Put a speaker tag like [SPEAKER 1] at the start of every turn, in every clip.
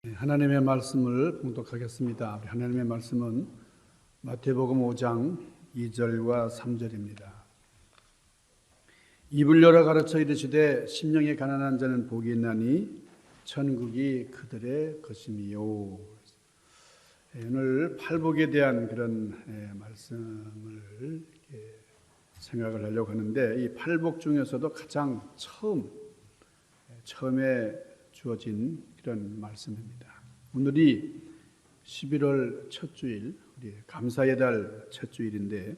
[SPEAKER 1] 하나님의 말씀을 봉독하겠습니다. 하나님의 말씀은 마태복음 5장 2절과 3절입니다. 입을 열어 가르쳐 이르시되 심령이 가난한 자는 복이 있나니 천국이 그들의 것임이요. 오늘 팔복에 대한 그런 말씀을 생각을 하려고 하는데, 이 팔복 중에서도 가장 처음에 주어진 그런 말씀입니다. 오늘이 11월 첫 주일, 우리 감사의 달 첫 주일인데,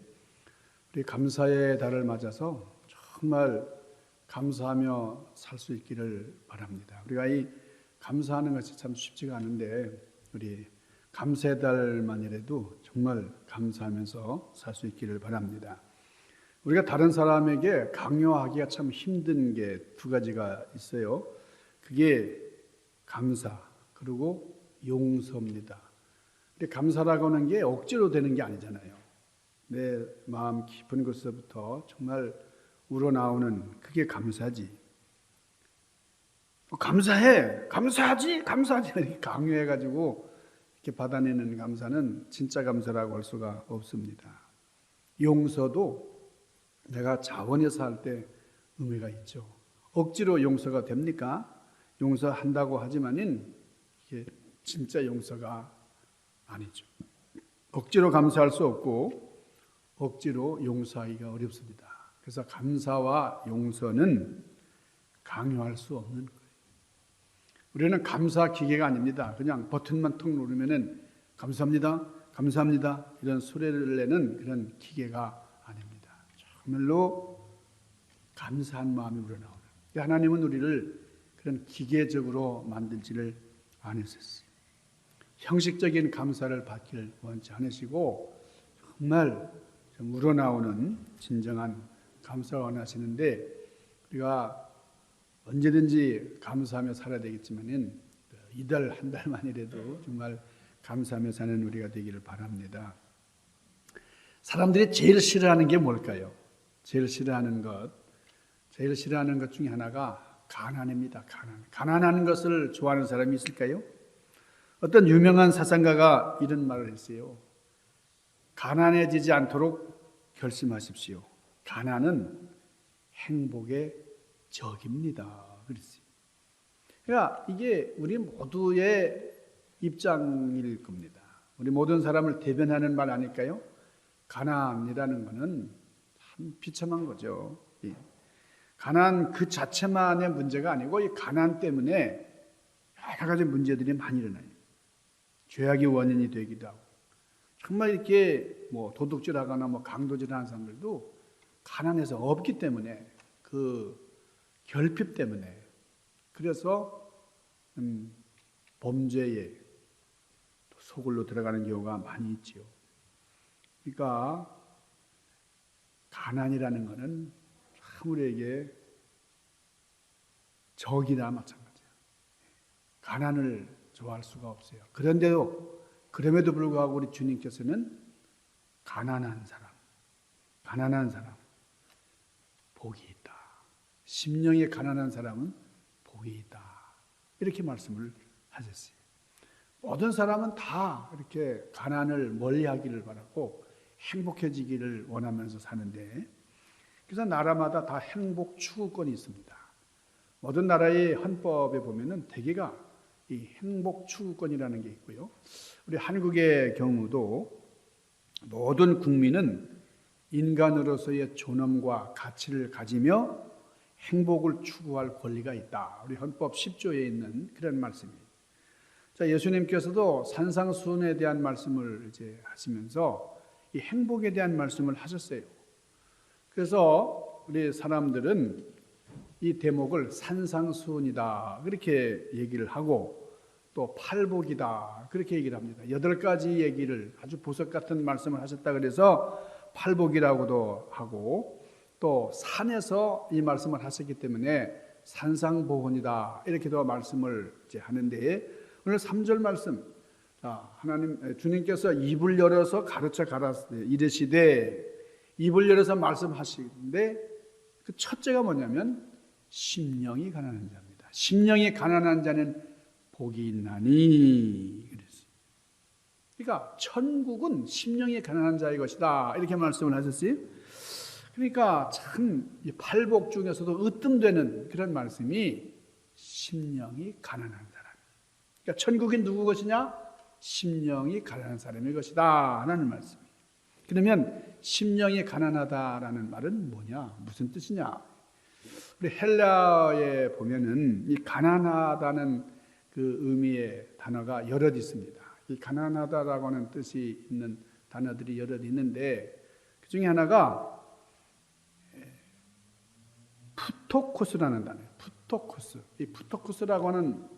[SPEAKER 1] 우리 감사의 달을 맞아서 정말 감사하며 살 수 있기를 바랍니다. 우리가 이 감사하는 것이 참 쉽지가 않은데, 우리 감사의 달만이라도 정말 감사하면서 살 수 있기를 바랍니다. 우리가 다른 사람에게 강요하기가 참 힘든 게 두 가지가 있어요. 그게 감사, 그리고 용서입니다. 근데 감사라고 하는 게 억지로 되는 게 아니잖아요. 내 마음 깊은 곳에서부터 정말 우러나오는 그게 감사지. 감사해, 감사하지, 이렇게 강요해가지고 이렇게 받아내는 감사는 진짜 감사라고 할 수가 없습니다. 용서도 내가 자원해서 할 때 의미가 있죠. 억지로 용서가 됩니까? 용서한다고 하지만은 이게 진짜 용서가 아니죠. 억지로 감사할 수 없고 억지로 용서하기가 어렵습니다. 그래서 감사와 용서는 강요할 수 없는 거예요. 우리는 감사 기계가 아닙니다. 그냥 버튼만 톡 누르면은 감사합니다, 감사합니다 이런 소리를 내는 그런 기계가 아닙니다. 정말로 감사한 마음이 우러나오는. 하나님은 우리를 그런 기계적으로 만들지를 않으셨어요. 형식적인 감사를 받기를 원치 않으시고 정말 좀 우러나오는 진정한 감사를 원하시는데, 우리가 언제든지 감사하며 살아야 되겠지만은 이달 한 달만이라도 정말 감사하며 사는 우리가 되기를 바랍니다. 사람들이 제일 싫어하는 게 뭘까요? 제일 싫어하는 것 중에 하나가 가난입니다. 가난한 것을 좋아하는 사람이 있을까요? 어떤 유명한 사상가가 이런 말을 했어요. 가난해지지 않도록 결심하십시오. 가난은 행복의 적입니다. 그랬어요. 그러니까 이게 우리 모두의 입장일 겁니다. 우리 모든 사람을 대변하는 말 아닐까요? 가난이라는 것은 참 비참한 거죠. 가난 그 자체만의 문제가 아니고 이 가난 때문에 여러 가지 문제들이 많이 일어나요. 죄악의 원인이 되기도 하고, 정말 이렇게 도둑질하거나 강도질하는 사람들도 가난해서 없기 때문에, 그 결핍 때문에, 그래서 범죄에 소굴로 들어가는 경우가 많이 있지요. 그러니까 가난이라는 것은 우리에게 적이나 마찬가지예요. 가난을 좋아할 수가 없어요. 그럼에도 불구하고 우리 주님께서는 가난한 사람 복이 있다. 심령이 가난한 사람은 복이 있다. 이렇게 말씀을 하셨어요. 모든 사람은 다 이렇게 가난을 멀리하기를 바라고 행복해지기를 원하면서 사는데, 그래서 나라마다 다 행복 추구권이 있습니다. 모든 나라의 헌법에 보면은 대개가 이 행복 추구권이라는 게 있고요. 우리 한국의 경우도 모든 국민은 인간으로서의 존엄과 가치를 가지며 행복을 추구할 권리가 있다. 우리 헌법 10조에 있는 그런 말씀이에요. 자, 예수님께서도 산상수훈에 대한 말씀을 이제 하시면서 이 행복에 대한 말씀을 하셨어요. 그래서 우리 사람들은 이 대목을 산상수훈이다 그렇게 얘기를 하고, 또 팔복이다 그렇게 얘기를 합니다. 8가지 얘기를 아주 보석 같은 말씀을 하셨다 그래서 팔복이라고도 하고, 또 산에서 이 말씀을 하셨기 때문에 산상보훈이다 이렇게도 말씀을 이제 하는데, 오늘 3절 말씀, 주님께서 입을 열어서 가르쳐 이르시되, 입을 열어서 말씀하시는데 그 첫째가 뭐냐면 심령이 가난한 자입니다. 심령이 가난한 자는 복이 있나니 그랬어요. 그러니까 천국은 심령이 가난한 자의 것이다 이렇게 말씀을 하셨어요. 그러니까 참 팔복 중에서도 으뜸되는 그런 말씀이 심령이 가난한 사람. 그러니까 천국이 누구 것이냐? 심령이 가난한 사람의 것이다 라는 말씀이에요. 그러면 심령이 가난하다라는 말은 뭐냐? 무슨 뜻이냐? 우리 헬라에 보면은 이 가난하다는 그 의미의 단어가 여럿 있습니다. 이 가난하다라고 하는 뜻이 있는 단어들이 여럿 있는데 그 중에 하나가 푸토코스라는 단어예요. 푸토코스. 이 푸토코스라고 하는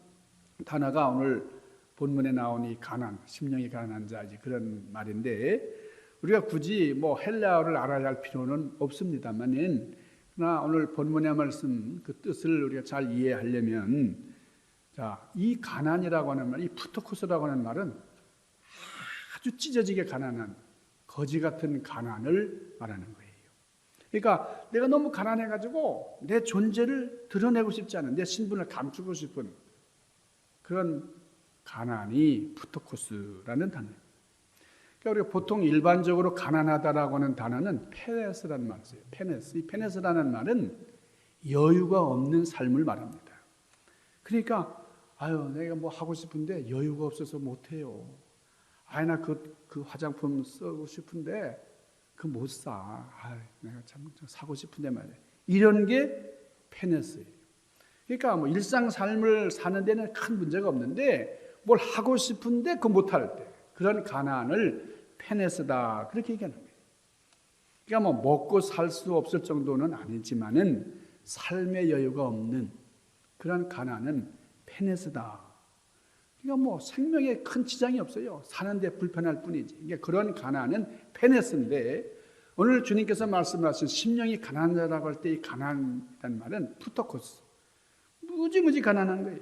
[SPEAKER 1] 단어가 오늘 본문에 나온 이 가난, 심령이 가난한 자 그런 말인데 우리가 굳이 뭐 헬라어를 알아야 할 필요는 없습니다만은 그러나 오늘 본문의 말씀 그 뜻을 우리가 잘 이해하려면 자, 이 가난이라고 하는 말, 이 푸토코스라고 하는 말은 아주 찢어지게 가난한 거지 같은 가난을 말하는 거예요. 그러니까 내가 너무 가난해가지고 내 존재를 드러내고 싶지 않은 내 신분을 감추고 싶은 그런 가난이 푸토코스라는 단어예요. 그러니까 우리가 보통 일반적으로 가난하다라고 하는 단어는 페네스라는 말이에요. 페네스. 이 페네스라는 말은 여유가 없는 삶을 말합니다. 그러니까 아유 내가 뭐 하고 싶은데 여유가 없어서 못해요. 아유 나 그 화장품 쓰고 싶은데 그 못 사. 아유 내가 참 사고 싶은데 말이야. 이런 게 페네스예요. 그러니까 뭐 일상 삶을 사는 데는 큰 문제가 없는데 뭘 하고 싶은데 그 못할 때 그런 가난을 페네스다 그렇게 얘기하는 거예요. 그러니까 뭐 먹고 살 수 없을 정도는 아니지만은 삶의 여유가 없는 그런 가난은 페네스다. 그러니까 뭐 생명에 큰 지장이 없어요. 사는데 불편할 뿐이지. 그러니까 그런 가난은 페네스인데 오늘 주님께서 말씀하신 심령이 가난한 자라고 할 때 이 가난이라는 말은 푸토코스. 무지무지 가난한 거예요.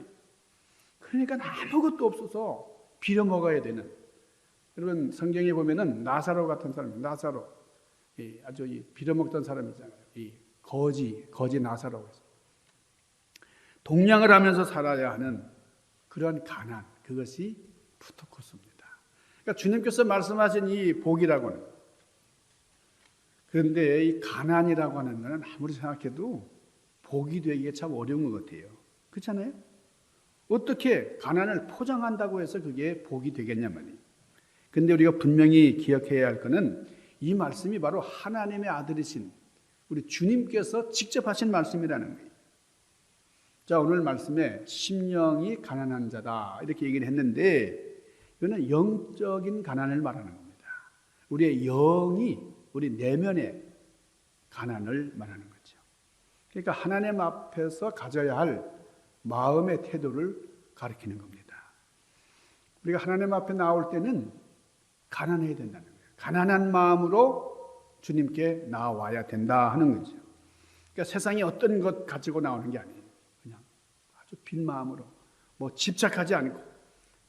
[SPEAKER 1] 그러니까 아무것도 없어서 빌어먹어야 되는. 여러분 성경에 보면은 나사로 같은 사람, 나사로 아주 빌어먹던 사람이잖아요. 이 거지 나사로가 있어요. 동냥을 하면서 살아야 하는 그런 가난, 그것이 푸토코스입니다. 그러니까 주님께서 말씀하신 이 복이라고는 그런데 이 가난이라고 하는 것은 아무리 생각해도 복이 되기가 참 어려운 것 같아요. 그렇잖아요? 어떻게 가난을 포장한다고 해서 그게 복이 되겠냐 말이에요. 근데 우리가 분명히 기억해야 할 것은 이 말씀이 바로 하나님의 아들이신 우리 주님께서 직접 하신 말씀이라는 거예요. 자, 오늘 말씀에 심령이 가난한 자다 이렇게 얘기를 했는데 이거는 영적인 가난을 말하는 겁니다. 우리의 영이 우리 내면의 가난을 말하는 거죠. 그러니까 하나님 앞에서 가져야 할 마음의 태도를 가리키는 겁니다. 우리가 하나님 앞에 나올 때는 가난해야 된다는 거예요. 가난한 마음으로 주님께 나와야 된다 하는 거죠. 그러니까 세상에 어떤 것 가지고 나오는 게 아니에요. 그냥 아주 빈 마음으로 뭐 집착하지 않고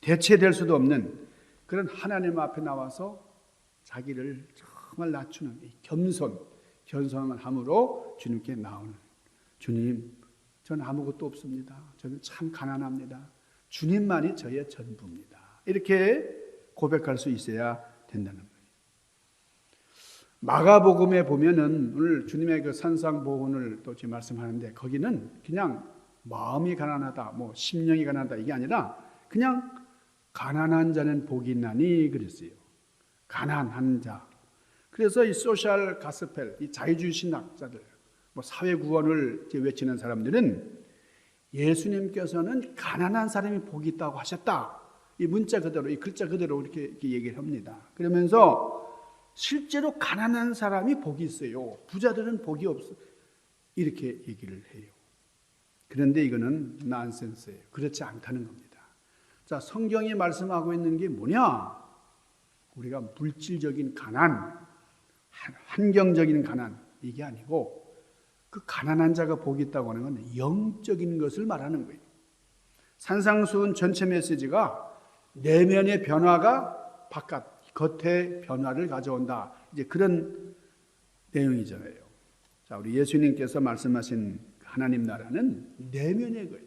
[SPEAKER 1] 대체될 수도 없는 그런 하나님 앞에 나와서 자기를 정말 낮추는 이 겸손한 함으로 주님께 나오는 주님, 저는 아무것도 없습니다. 저는 참 가난합니다. 주님만이 저의 전부입니다. 이렇게 고백할 수 있어야 된다는 거예요. 마가복음에 보면은 오늘 주님의 그 산상보훈을 또 지금 말씀하는데 거기는 그냥 마음이 가난하다, 뭐 심령이 가난하다 이게 아니라 그냥 가난한 자는 복이 있나니 그랬어요. 가난한 자. 그래서 이 소셜 가스펠, 이 자유주의 신학자들, 뭐 사회 구원을 외치는 사람들은 예수님께서는 가난한 사람이 복이 있다고 하셨다. 이 문자 그대로, 이 글자 그대로 이렇게 얘기를 합니다. 그러면서 실제로 가난한 사람이 복이 있어요. 부자들은 복이 없어. 이렇게 얘기를 해요. 그런데 이거는 난센스예요. 그렇지 않다는 겁니다. 자, 성경이 말씀하고 있는 게 뭐냐? 우리가 물질적인 가난, 환경적인 가난 이게 아니고 그 가난한 자가 복이 있다고 하는 건 영적인 것을 말하는 거예요. 산상수훈 전체 메시지가 내면의 변화가 바깥, 겉의 변화를 가져온다. 이제 그런 내용이잖아요. 자, 우리 예수님께서 말씀하신 하나님 나라는 내면의 거예요.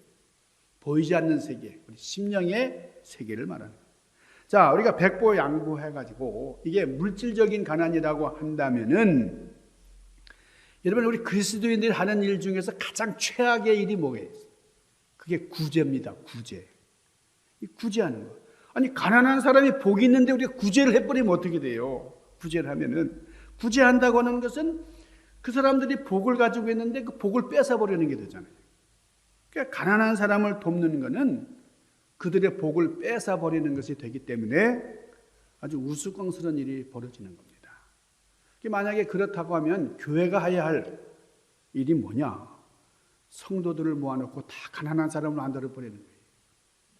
[SPEAKER 1] 보이지 않는 세계, 우리 심령의 세계를 말하는 거예요. 자, 우리가 백보양보해가지고 이게 물질적인 가난이라고 한다면은 여러분 우리 그리스도인들이 하는 일 중에서 가장 최악의 일이 뭐예요? 그게 구제입니다. 구제. 이 구제하는 거. 아니 가난한 사람이 복이 있는데 우리가 구제를 해버리면 어떻게 돼요? 구제를 하면은 구제한다고 하는 것은 그 사람들이 복을 가지고 있는데 그 복을 뺏어버리는 게 되잖아요. 그러니까 가난한 사람을 돕는 것은 그들의 복을 뺏어버리는 것이 되기 때문에 아주 우스꽝스러운 일이 벌어지는 겁니다. 만약에 그렇다고 하면 교회가 해야 할 일이 뭐냐? 성도들을 모아놓고 다 가난한 사람을 만들어버리는 거예요.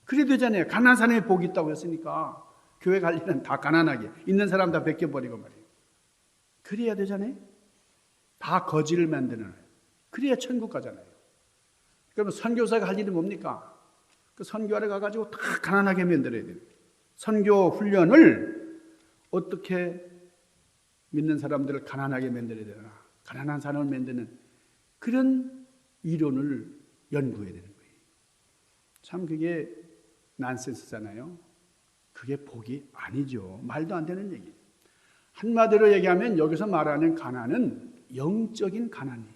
[SPEAKER 1] 그래 되잖아요. 가난한 사람이 복이 있다고 했으니까 교회 갈 일은 다 가난하게 있는 사람 다 베껴버리고 말이에요. 그래야 되잖아요. 다 거지를 만드는 거예요. 그래야 천국 가잖아요. 그러면 선교사가 할 일이 뭡니까? 그 선교하러 가가지고 다 가난하게 만들어야 돼요. 선교 훈련을 어떻게 믿는 사람들을 가난하게 만들어야 되나? 가난한 사람을 만드는 그런 이론을 연구해야 되는 거예요. 참 그게 난센스잖아요. 그게 복이 아니죠. 말도 안 되는 얘기예요. 한마디로 얘기하면 여기서 말하는 가난은 영적인 가난이에요.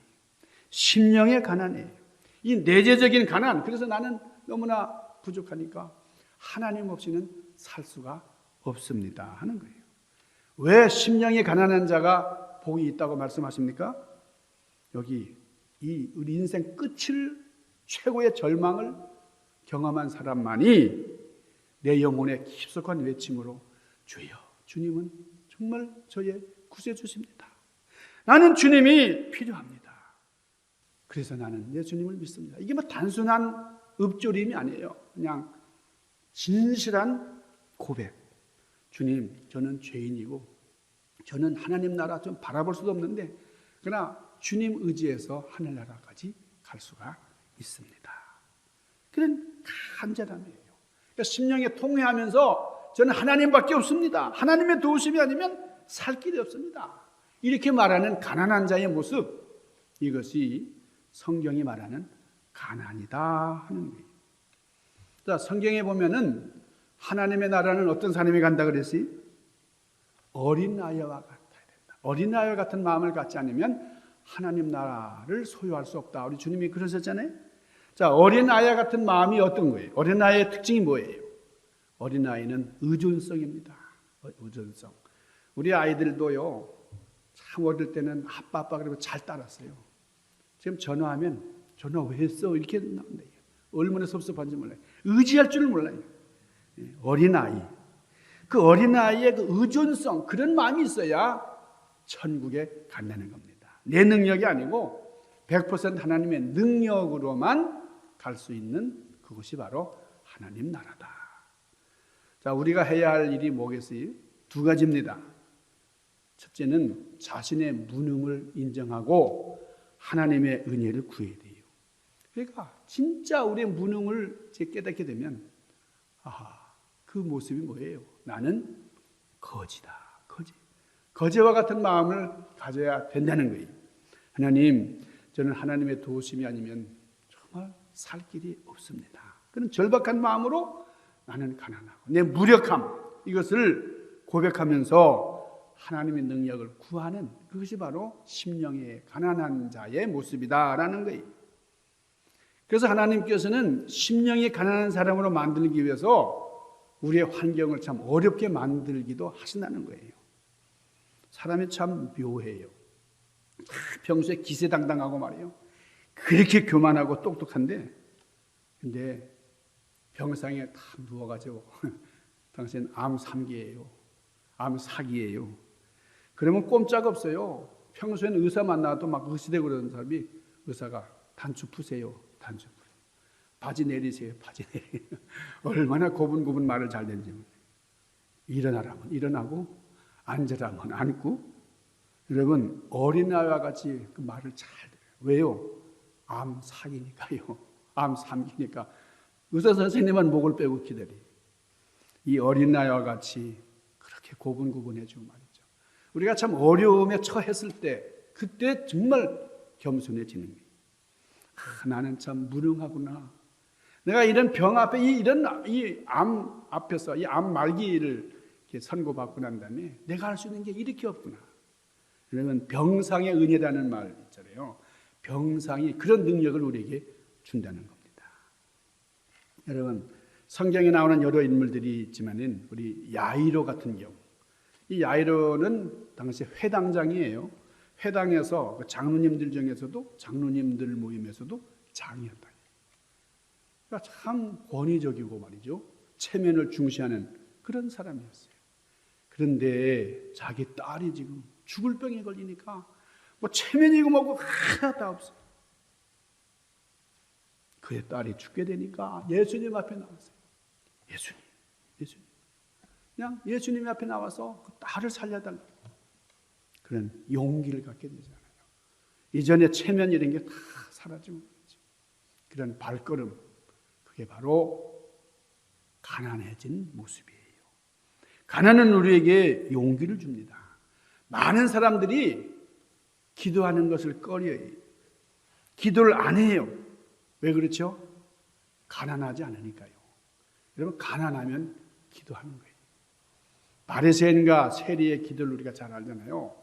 [SPEAKER 1] 심령의 가난이에요. 이 내재적인 가난, 그래서 나는 너무나 부족하니까 하나님 없이는 살 수가 없습니다 하는 거예요. 왜 심령이 가난한 자가 복이 있다고 말씀하십니까? 여기 우리 인생 끝을 최고의 절망을 경험한 사람만이 내 영혼의 깊숙한 외침으로 주여, 주님은 정말 저의 구세주십니다. 나는 주님이 필요합니다. 그래서 나는 내 주님을 믿습니다. 이게 뭐 단순한 읊조림이 아니에요. 그냥 진실한 고백. 주님, 저는 죄인이고 저는 하나님 나라 좀 바라볼 수도 없는데 그러나 주님 의지해서 하늘나라까지 갈 수가 있습니다. 그런 간절함이에요. 그러니까 심령에 통회하면서 저는 하나님밖에 없습니다. 하나님의 도우심이 아니면 살 길이 없습니다. 이렇게 말하는 가난한 자의 모습, 이것이 성경이 말하는 가난이다 하는 거예요. 자, 성경에 보면은 하나님의 나라는 어떤 사람이 간다 그랬지? 어린 아이와 같아야 된다. 어린 아이와 같은 마음을 갖지 않으면 하나님 나라를 소유할 수 없다. 우리 주님이 그러셨잖아요. 자, 어린 아이와 같은 마음이 어떤 거예요? 어린 아이의 특징이 뭐예요? 어린 아이는 의존성입니다. 의존성. 우리 아이들도요, 참 어릴 때는 아빠 그러면 잘 따랐어요. 지금 전화하면 전화 왜 했어? 이렇게 나온다. 얼마나 섭섭한지 몰라요. 의지할 줄 몰라요. 어린아이. 그 어린아이의 그 의존성, 그런 마음이 있어야 천국에 간다는 겁니다. 내 능력이 아니고 100% 하나님의 능력으로만 갈 수 있는 그것이 바로 하나님 나라다. 자, 우리가 해야 할 일이 뭐겠어요? 두 가지입니다. 첫째는 자신의 무능을 인정하고 하나님의 은혜를 구해야 돼요. 그러니까 진짜 우리의 무능을 깨닫게 되면 그 모습이 뭐예요? 나는 거지다. 거지와 같은 마음을 가져야 된다는 거예요. 하나님, 저는 하나님의 도우심이 아니면 정말 살 길이 없습니다. 그런 절박한 마음으로 나는 가난하고 내 무력함, 이것을 고백하면서 하나님의 능력을 구하는 그것이 바로 심령의 가난한 자의 모습이다라는 거예요. 그래서 하나님께서는 심령이 가난한 사람으로 만들기 위해서 우리의 환경을 참 어렵게 만들기도 하신다는 거예요. 사람이 참 묘해요. 평소에 기세당당하고 말이에요. 그렇게 교만하고 똑똑한데 근데 병상에 다 누워가지고 당신 암 3기예요. 암 4기예요. 그러면 꼼짝 없어요. 평소에는 의사 만나도 막 의시되고 그러는 사람이 의사가 단추 푸세요. 단추 푸세요. 바지 내리세요. 바지 내리세요. 얼마나 고분고분 말을 잘 되는지 몰라요. 일어나라면 일어나고 앉으라면 앉고. 여러분 어린아이와 같이 그 말을 잘 들어요. 왜요? 암 4기니까요. 암 3기니까 의사 선생님만 목을 빼고 기다려요. 이 어린아이와 같이 그렇게 고분고분해지고 말이죠. 우리가 참 어려움에 처했을 때 그때 정말 겸손해지는 거예요. 나는 참 무능하구나. 내가 이런 병 앞에 이런 이 암 앞에서 이 암 말기를 이렇게 선고받고 난 다음에 내가 할 수 있는 게 이렇게 없구나. 그러면 병상의 은혜라는 말 있잖아요. 병상이 그런 능력을 우리에게 준다는 겁니다. 여러분, 성경에 나오는 여러 인물들이 있지만은 우리 야이로 같은 경우, 이 야이로는 당시 회당장이에요. 회당에서 장로님들 중에서도 장로님들 모임에서도 장이었다. 그러니까 참 권위적이고 말이죠. 체면을 중시하는 그런 사람이었어요. 그런데 자기 딸이 지금 죽을 병에 걸리니까 뭐 체면이고 뭐고 하나 다 없어요. 그의 딸이 죽게 되니까 예수님 앞에 나왔어요. 예수님. 그냥 예수님 앞에 나와서 그 딸을 살려달라고. 그런 용기를 갖게 되잖아요. 이전에 체면 이런 게 다 사라지고 그렇죠. 그런 발걸음, 그게 바로 가난해진 모습이에요. 가난은 우리에게 용기를 줍니다. 많은 사람들이 기도하는 것을 꺼려해요. 기도를 안 해요. 왜 그렇죠? 가난하지 않으니까요. 여러분, 가난하면 기도하는 거예요. 바리새인과 세리의 기도를 우리가 잘 알잖아요.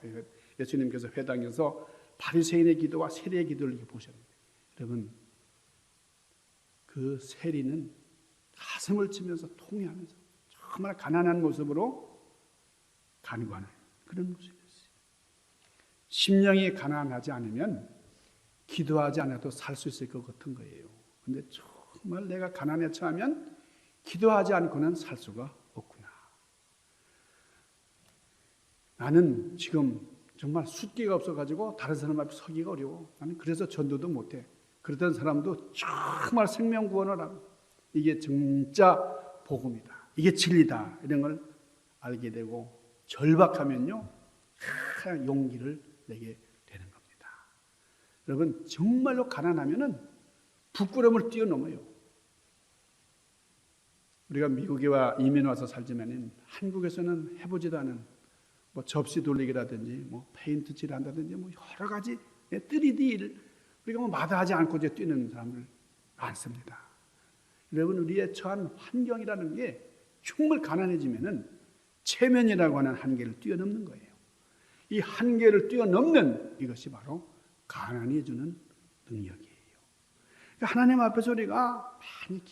[SPEAKER 1] 예수님께서 회당에서 바리새인의 기도와 세리의 기도를 이렇게 보셨는데, 여러분, 그 세리는 가슴을 치면서 통회하면서 정말 가난한 모습으로 간구하는 그런 모습이었어요. 심령이 가난하지 않으면 기도하지 않아도 살 수 있을 것 같은 거예요. 그런데 정말 내가 가난에 처하면 기도하지 않고는 살 수가 없구나. 나는 지금 정말 숫기가 없어가지고 다른 사람 앞에 서기가 어려워. 나는 그래서 전도도 못해. 그러던 사람도 정말 생명구원을 하고 이게 진짜 복음이다. 이게 진리다. 이런 걸 알게 되고 절박하면요. 용기를 내게 되는 겁니다. 여러분, 정말로 가난하면은 부끄러움을 뛰어넘어요. 우리가 미국에 이민 와서 살지만은 한국에서는 해보지도 않은 뭐 접시 돌리기라든지 뭐 페인트 칠한다든지 뭐 여러 가지 3D 우리가 뭐 마다하지 않고 이제 뛰는 사람들 많습니다. 여러분, 우리의 처한 환경이라는 게 정말 가난해지면은 체면이라고 하는 한계를 뛰어넘는 거예요. 이 한계를 뛰어넘는 이것이 바로 가난이 주는 능력이에요. 하나님 앞에서 우리가 많이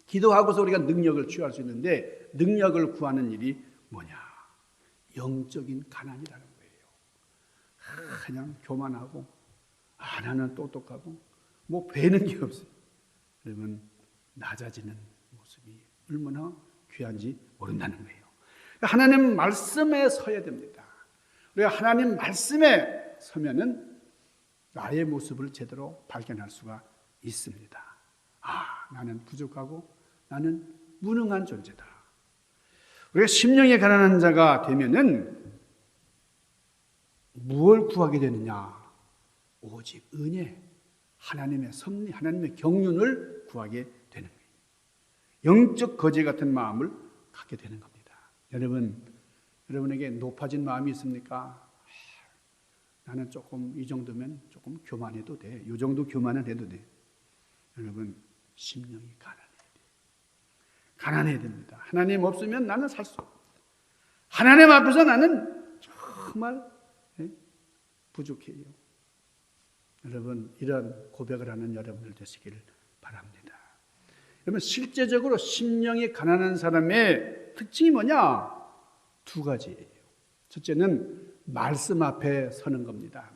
[SPEAKER 1] 기도하고서 우리가 능력을 취할 수 있는데, 능력을 구하는 일이 뭐냐? 영적인 가난이라는 거예요. 그냥 교만하고 나는 똑똑하고 뭐 배는 게 없어요. 여러분, 낮아지는 모습이 얼마나 귀한지 모른다는 거예요. 하나님 말씀에 서야 됩니다. 우리가 하나님 말씀에 서면은 나의 모습을 제대로 발견할 수가 있습니다. 나는 부족하고 나는 무능한 존재다. 우리가 심령이 가난한 자가 되면은 무엇을 구하게 되느냐? 오직 은혜, 하나님의 섭리, 하나님의 경륜을 구하게 되는 거예요. 영적 거지 같은 마음을 갖게 되는 겁니다. 여러분에게 높아진 마음이 있습니까? 나는 조금 이 정도면 조금 교만해도 돼. 이 정도 교만은 해도 돼. 여러분, 심령이 가난해야 돼. 가난해야 됩니다. 하나님 없으면 나는 살 수 없다. 하나님 앞에서 나는 정말 부족해요. 여러분, 이런 고백을 하는 여러분들 되시기를 바랍니다. 여러분, 실제적으로 심령이 가난한 사람의 특징이 뭐냐? 2가지예요. 첫째는 말씀 앞에 서는 겁니다.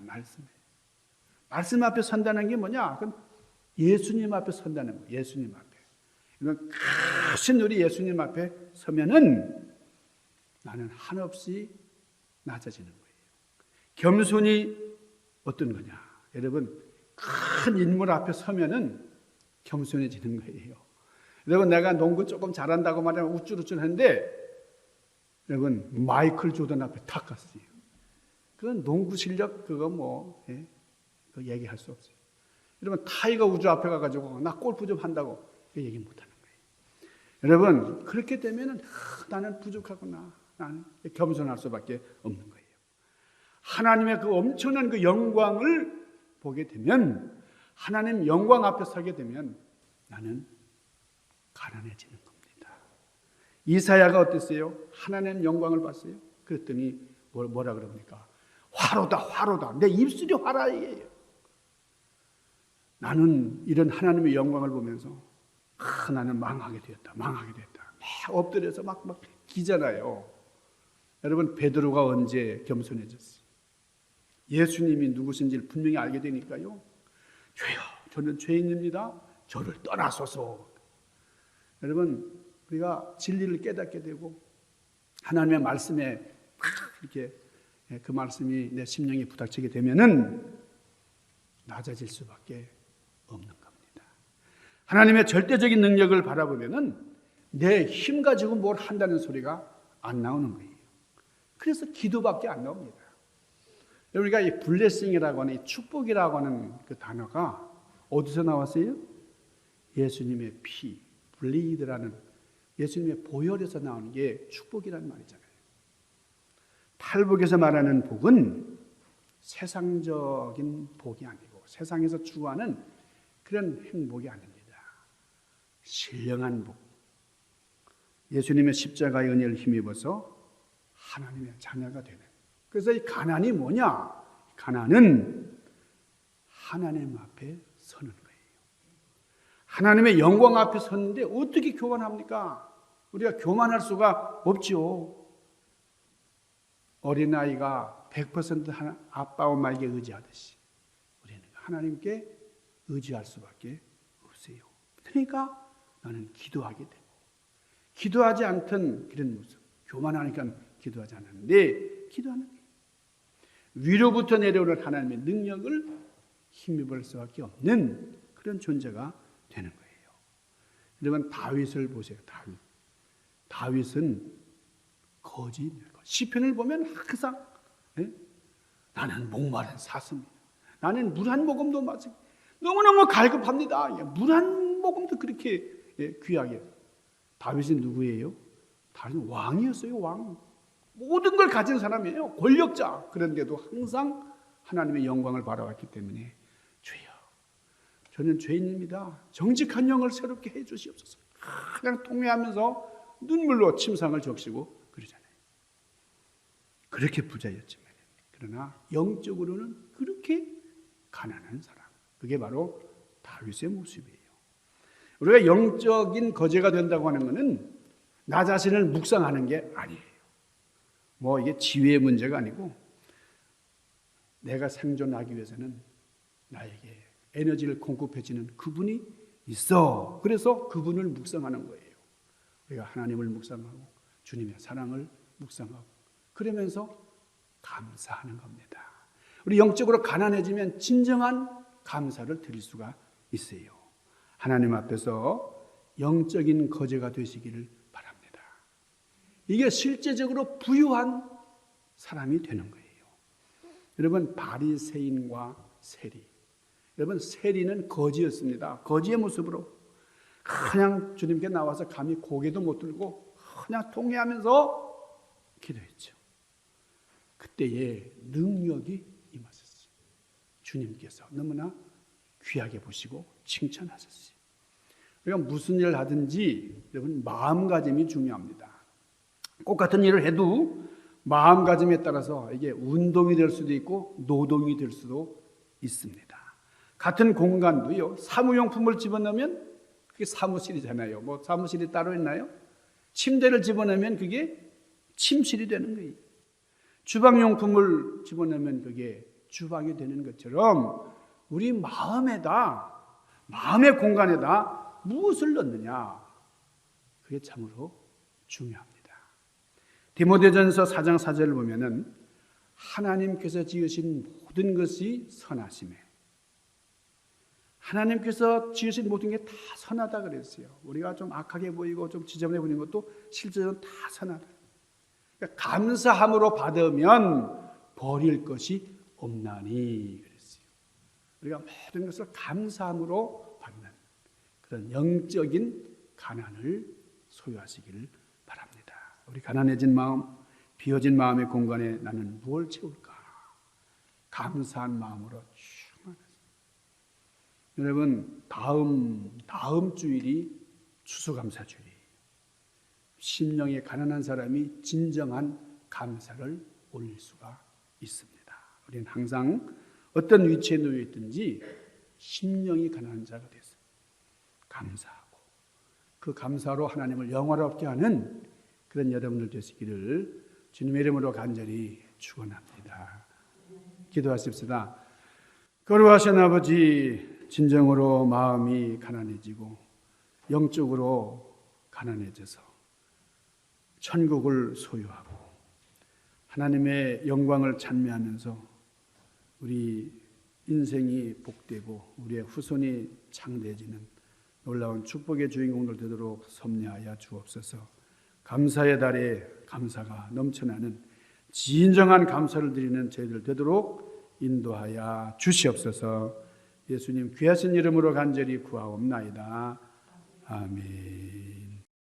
[SPEAKER 1] 말씀 앞에 선다는 게 뭐냐? 그건 예수님 앞에 선다는 거예요. 예수님 앞에. 이건 크신 우리 예수님 앞에 서면은 나는 한없이 낮아지는 거예요. 겸손이 어떤 거냐? 여러분, 큰 인물 앞에 서면은 겸손해지는 거예요. 여러분, 내가 농구 조금 잘한다고 말하면 우쭐우쭐하는데, 여러분, 마이클 조던 앞에 탁 갔어요. 그건 농구 실력 그거 그 얘기할 수 없어요. 여러분, 타이거 우즈 앞에 가가지고 나 골프 좀 한다고 그 얘기 못하는 거예요. 여러분, 그렇게 되면은 나는 부족하구나. 나는 겸손할 수밖에 없는 거예요. 하나님의 그 엄청난 그 영광을 보게 되면, 하나님 영광 앞에 서게 되면 나는 가난해지는 겁니다. 이사야가 어땠어요? 하나님 영광을 봤어요. 그랬더니 뭐라 그럽니까? 화로다, 화로다. 내 입술이 화라이에요. 나는 이런 하나님의 영광을 보면서 나는 망하게 되었다. 엎드려서 막 기잖아요. 여러분, 베드로가 언제 겸손해졌어요? 예수님이 누구신지를 분명히 알게 되니까요. 주여, 저는 죄인입니다. 저를 떠나소서. 여러분, 우리가 진리를 깨닫게 되고 하나님의 말씀에 이렇게 그 말씀이 내 심령에 부닥치게 되면은 낮아질 수밖에 없는 겁니다. 하나님의 절대적인 능력을 바라보면은 내 힘 가지고 뭘 한다는 소리가 안 나오는 거예요. 그래서 기도밖에 안 나옵니다. 우리가 이 블레싱이라고 하는 이 축복이라고 하는 그 단어가 어디서 나왔어요? 예수님의 피, 블리드라는 예수님의 보혈에서 나오는 게 축복이라는 말이잖아요. 팔복에서 말하는 복은 세상적인 복이 아니고 세상에서 추구하는 그런 행복이 아닙니다. 신령한 복. 예수님의 십자가의 은혜를 힘입어서 하나님의 자녀가 되는. 그래서 이 가난이 뭐냐? 가난은 하나님 앞에 서는 거예요. 하나님의 영광 앞에 섰는데 어떻게 교만합니까? 우리가 교만할 수가 없죠. 어린아이가 100% 아빠 엄마에게 의지하듯이 우리는 하나님께 의지할 수밖에 없어요. 그러니까 나는 기도하게 되고 기도하지 않던 그런 모습, 교만하니까 기도하지 않았는데 기도하는 거예요. 위로부터 내려오는 하나님의 능력을 힘입을 수밖에 없는 그런 존재가 되는 거예요. 여러분, 다윗을 보세요. 다윗은 거짓. 시편을 보면 항상 나는 목마른 사슴이다. 나는 물 한 모금도 마시 너무너무 갈급합니다. 물 한 모금도 그렇게 귀하게. 다윗이 누구예요? 다윗은 왕이었어요. 왕. 모든 걸 가진 사람이에요. 권력자. 그런데도 항상 하나님의 영광을 바라왔기 때문에 주여, 저는 죄인입니다. 정직한 영을 새롭게 해 주시옵소서. 그냥 통회하면서 눈물로 침상을 적시고 그러잖아요. 그렇게 부자였지만 그러나 영적으로는 그렇게 가난한 사람. 그게 바로 다윗의 모습이에요. 우리가 영적인 거제가 된다고 하는 것은 나 자신을 묵상하는 게 아니에요. 뭐 이게 지위의 문제가 아니고 내가 생존하기 위해서는 나에게 에너지를 공급해주는 그분이 있어. 그래서 그분을 묵상하는 거예요. 우리가 하나님을 묵상하고 주님의 사랑을 묵상하고 그러면서 감사하는 겁니다. 우리 영적으로 가난해지면 진정한 감사를 드릴 수가 있어요. 하나님 앞에서 영적인 거제가 되시기를 바랍니다. 이게 실제적으로 부유한 사람이 되는 거예요. 여러분, 바리새인과 세리. 여러분, 세리는 거지였습니다. 거지의 모습으로 그냥 주님께 나와서 감히 고개도 못 들고 그냥 통회하면서 기도했죠. 그때에 능력이 임하셨어요. 주님께서 너무나 귀하게 보시고 칭찬하셨어요. 우리가 무슨 일을 하든지 여러분 마음가짐이 중요합니다. 똑같은 일을 해도 마음가짐에 따라서 이게 운동이 될 수도 있고 노동이 될 수도 있습니다. 같은 공간도요. 사무용품을 집어넣으면 그게 사무실이잖아요. 뭐 사무실이 따로 있나요? 침대를 집어넣으면 그게 침실이 되는 거예요. 주방용품을 집어넣으면 그게 주방이 되는 것처럼 우리 마음의 공간에다 무엇을 넣느냐, 그게 참으로 중요합니다. 디모데전서 4장 4절을 보면은 하나님께서 지으신 모든 것이 선하심에, 하나님께서 지으신 모든 게 다 선하다 그랬어요. 우리가 좀 악하게 보이고 좀 지저분해 보이는 것도 실제로는 다 선하다. 그러니까 감사함으로 받으면 버릴 것이 없나니 그랬어요. 우리가 모든 것을 감사함으로 받는 그런 영적인 가난을 소유하시기를 바랍니다. 우리 가난해진 마음, 비어진 마음의 공간에 나는 무엇을 채울까? 감사한 마음으로 충만하세요. 여러분, 다음 주일이 추수감사주일이에요. 심령이 가난한 사람이 진정한 감사를 올릴 수가 있습니다. 우리는 항상 어떤 위치에 놓여 있든지 심령이 가난한 자가 됐어요. 감사하고 그 감사로 하나님을 영화롭게 하는 그런 여러분들 되시기를 주님의 이름으로 간절히 축원합니다. 기도하십시다. 거룩하신 아버지, 진정으로 마음이 가난해지고 영적으로 가난해져서 천국을 소유하고 하나님의 영광을 찬미하면서 우리 인생이 복되고 우리의 후손이 창대해지는 놀라운 축복의 주인공들 되도록 섭리하여 주옵소서. 감사의 달에 감사가 넘쳐나는 진정한 감사를 드리는 저희들 되도록 인도하여 주시옵소서. 예수님 귀하신 이름으로 간절히 구하옵나이다. 아멘.